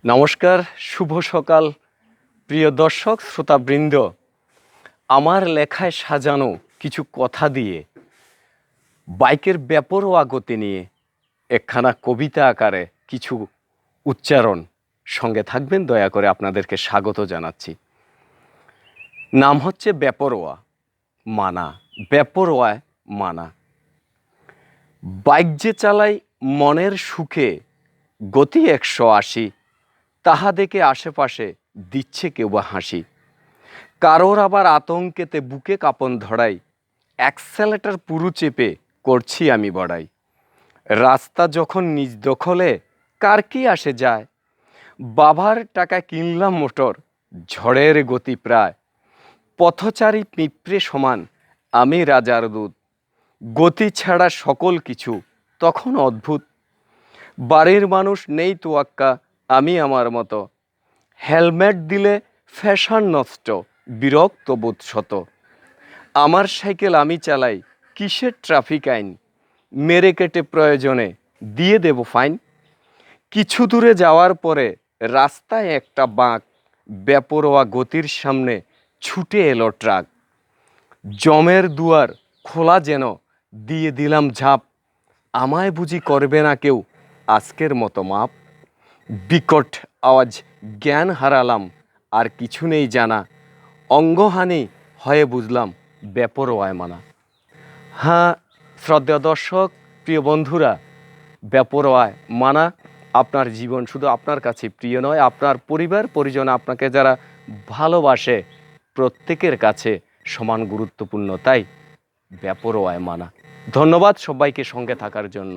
নমস্কার, শুভ সকাল প্রিয় দর্শক শ্রোতাবৃন্দ। আমার লেখায় সাজানো কিছু কথা দিয়ে বাইকের বেপরোয়া গতি নিয়ে একখানা কবিতা আকারে কিছু উচ্চারণ সঙ্গে থাকবেন, দয়া করে আপনাদেরকে স্বাগত জানাচ্ছি। নাম হচ্ছে বেপরোয়া মানা। বেপরোয়ায় মানা। বাইক যে চালাই মনের সুখে, গতি 180, তাহা দেখে আশেপাশে দিচ্ছে কেউ বা হাসি। কারোর আবার আতঙ্কেতে বুকে কাঁপন ধরাই, অ্যাক্সেলেটার পুরু চেপে করছি আমি বড়াই। রাস্তা যখন নিজ দখলে কার কি আসে যায়, বাবার টাকা কিনলাম মোটর, ঝড়ের গতি প্রায়। পথচারী পিঁপড়ে সমান আমি রাজার দূত, গতি ছাড়া সকল কিছু তখন অদ্ভুত। বাড়ির মানুষ নেই তোয়াক্কা, আমি আমার মতো, হেলমেট দিলে ফ্যাশন নষ্ট, বিরক্ত বোধ শত। আমার সাইকেল আমি চালাই, কিসের ট্রাফিক আইন, মেরে কেটে প্রয়োজনে দিয়ে দেব ফাইন। কিছু দূরে যাওয়ার পরে রাস্তায় একটা বাঁক, বেপরোয়া গতির সামনে ছুটে এলো ট্রাক। জমের দুয়ার খোলা যেন, দিয়ে দিলাম ঝাঁপ, আমায় বুঝি করবে না কেউ আজকের মতো মাপ। বিকট আওয়াজ, জ্ঞান হারালাম, আর কিছু নেই জানা, অঙ্গহানি হয়ে বুঝলাম বেপরোয়ায় মানা। হ্যাঁ শ্রদ্ধেয় দর্শক, প্রিয় বন্ধুরা, বেপরোয়ায় মানা আপনার জীবন শুধু আপনার কাছে প্রিয় নয়, আপনার পরিবার পরিজন, আপনাকে যারা ভালোবাসে প্রত্যেকের কাছে সমান গুরুত্বপূর্ণ। তাই বেপরোয়ায় মানা। ধন্যবাদ সবাইকে সঙ্গে থাকার জন্য।